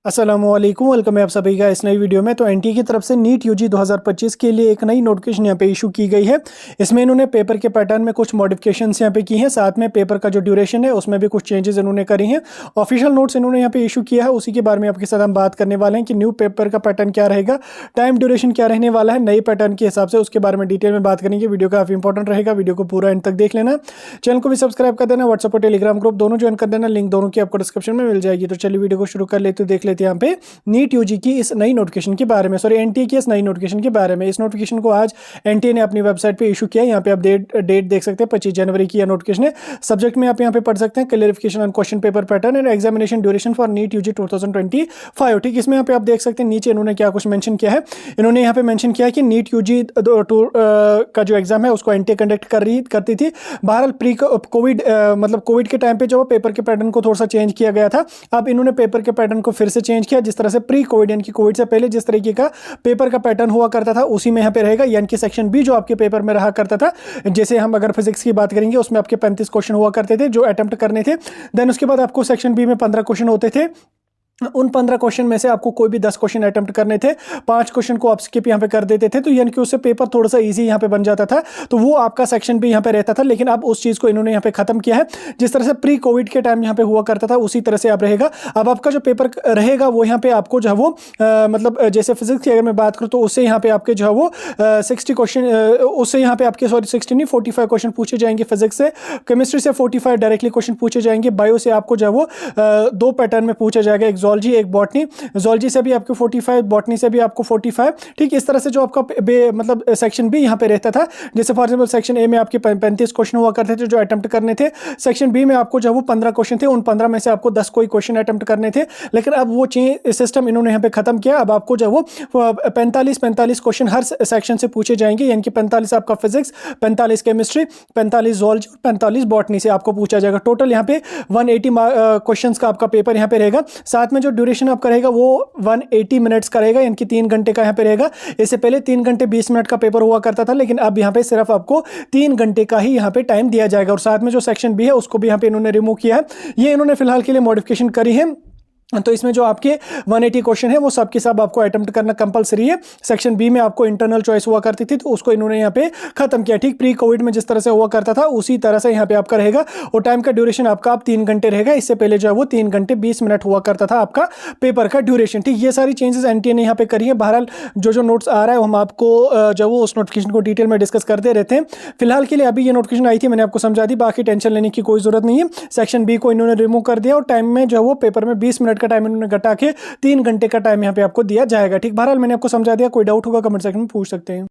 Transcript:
अस्सलामुअलैकुम, वेलकम है आप सभी का इस नई वीडियो में। तो एनटीए की तरफ से नीट यूजी 2025 के लिए एक नई नोटिफिकेशन यहाँ पे इशू की गई है। इसमें इन्होंने पेपर के पैटर्न में कुछ मॉडिफिकेशंस यहाँ पे की हैं, साथ में पेपर का जो ड्यूरेशन है उसमें भी कुछ चेंजेस इन्होंने करी हैं। ऑफिशियल नोट्स इन्होंने यहाँ पे इशू किया है, उसी के बारे में आपके साथ हम बात करने वाले हैं कि न्यू पेपर का पैटर्न क्या रहेगा, टाइम ड्यूरेशन क्या रहने वाला है नए पैटर्न के हिसाब से, उसके बारे में डिटेल में बात करेंगे। वीडियो काफी इंपॉर्टेंट रहेगा, वीडियो को पूरा एंड तक देख लेना। चैनल को भी सब्सक्राइब कर देना, व्हाट्सएप और टेलीग्राम ग्रुप दोनों ज्वाइन कर देना, लिंक दोनों की आपको डिस्क्रिप्शन में मिल जाएगी। तो चलिए वीडियो को शुरू कर लेते देख लेते हैं यहाँ पे नीट यूजी की इस नई नोटिफिकेशन के बारे में, सॉरी एनटीए की इस नई नोटिफिकेशन के बारे में। इस नोटिफिकेशन को आज एनटीए ने अपनी वेबसाइट पे इशू किया है। यहाँ पे आप डेट देख सकते हैं, 25 जनवरी की यह नोटिफिकेशन है। सब्जेक्ट में आप यहाँ पे पढ़ सकते हैं clarification on question paper pattern and examination duration for NEET UG 2025। ठीक, इसमें यहाँ पे आप देख सकते हैं नीचे इन्होंने क्या कुछ मेंशन किया है। इन्होंने यहाँ पे मेंशन किया है कि नीट यूजी का जो एग्जाम है उसको एनटीए कंडक्ट करती थी। बहरहाल प्री कोविड मतलब कोविड के टाइम पे जो पेपर के पैटर्न को थोड़ा सा चेंज किया गया था। अब इन्होंने पेपर के पैटर्न को फिर से चेंज किया, जिस तरह से प्री कोविड यानी कि कोविड से पहले जिस तरीके का पेपर का पैटर्न हुआ करता था उसी में यहाँ पे रहेगा। यानी कि सेक्शन बी जो आपके पेपर में रहा करता था, जैसे हम अगर फिजिक्स की बात करेंगे उसमें आपके 35 क्वेश्चन हुआ करते थे जो अटेम्प्ट करने थे। देन उसके बाद आपको सेक्शन बी में 15 क्वेश्चन होते थे। उन 15 क्वेश्चन में से आपको कोई भी 10 क्वेश्चन अटेम्प्ट करने थे, 5 क्वेश्चन को आप स्किप यहाँ पे कर देते थे, तो यानी कि उससे पेपर थोड़ा सा इजी यहाँ पे बन जाता था। तो वो आपका सेक्शन भी यहाँ पे रहता था, लेकिन अब उस चीज़ को इन्होंने यहाँ पे खत्म किया है। जिस तरह से प्री कोविड के टाइम यहाँ पे हुआ करता था उसी तरह से अब रहेगा। अब आपका जो पेपर रहेगा वो यहाँ पे आपको जो है वो मतलब जैसे फिजिक्स की अगर मैं बात करूँ तो उससे यहाँ पे आपके जो है वो 60 क्वेश्चन, उससे यहाँ पे आपके 60 नहीं 45 क्वेश्चन पूछे जाएंगे फिजिक्स से। केमिस्ट्री से 45 डायरेक्टली क्वेश्चन पूछे जाएंगे। बायो से आपको जो है वो 2 पैटर्न में पूछा जाएगा, एक जोलॉजी एक बॉटनी। जोलॉजी से भी आपको 45, बॉटनी से भी आपको 45। ठीक, इस तरह से जो आपका मतलब सेक्शन बी यहाँ पे रहता था। जैसे फॉर एग्जांपल सेक्शन ए में आपके 35 क्वेश्चन हुआ करते थे जो अटेम्प्ट करने थे। सेक्शन बी में आपको जो वो 15 क्वेश्चन थे, उन 15 में से आपको 10 कोई क्वेश्चन अटेम्प्ट करने थे। लेकिन अब वो सिस्टम इन्होंने यहाँ पे खत्म किया। अब आपको जो वो 45 क्वेश्चन हर सेक्शन से पूछे जाएंगे, यानी कि 45 आपका फिजिक्स, 45 केमिस्ट्री, 45 जोलॉजी, 45 बॉटनी से आपको पूछा जाएगा। टोटल यहाँ पे 180 क्वेश्चन का आपका पेपर यहाँ पे रहेगा। साथ में जो ड्यूरेशन आपका रहेगा वो 180 मिनट्स का रहेगा, यानी कि 3 घंटे का यहाँ पे रहेगा। इससे पहले 3 घंटे 20 मिनट का पेपर हुआ करता था, लेकिन अब यहाँ पे सिर्फ आपको 3 घंटे का ही यहाँ पे टाइम दिया जाएगा। और साथ में जो सेक्शन बी है उसको भी यहाँ पे इन्होंने रिमूव किया है। ये इन्होंने फिलहाल के लिए मॉडिफिकेशन करी है। तो इसमें जो आपके 180 क्वेश्चन है वो सब के सब आपको अटेम्प्ट करना कंपलसरी है। सेक्शन बी में आपको इंटरनल चॉइस हुआ करती थी, तो उसको इन्होंने यहाँ पे खत्म किया। ठीक, प्री कोविड में जिस तरह से हुआ करता था उसी तरह से यहाँ पे आपका रहेगा। और टाइम का ड्यूरेशन आपका आप 3 घंटे रहेगा। इससे पहले जो है वो 3 घंटे 20 मिनट हुआ करता था आपका पेपर का ड्यूरेशन। ठीक, ये सारी चेंजेस एनटीए ने यहाँ पे करी है। बहरहाल जो नोट्स आ रहा है हम आपको जो वो उस नोटिफिकेशन को डिटेल में डिस्कस करते रहते हैं। फिलहाल के लिए अभी ये नोटिफिकेशन आई थी, मैंने आपको समझा दी, बाकी टेंशन लेने की कोई जरूरत नहीं है। सेक्शन बी को इन्होंने रिमूव कर दिया और टाइम में जो वो पेपर में 20 मिनट का टाइम इन्होंने घटा के 3 घंटे का टाइम यहाँ पे आपको दिया जाएगा। ठीक, बहरहाल मैंने आपको समझा दिया। कोई डाउट होगा कमेंट सेक्शन में पूछ सकते हैं।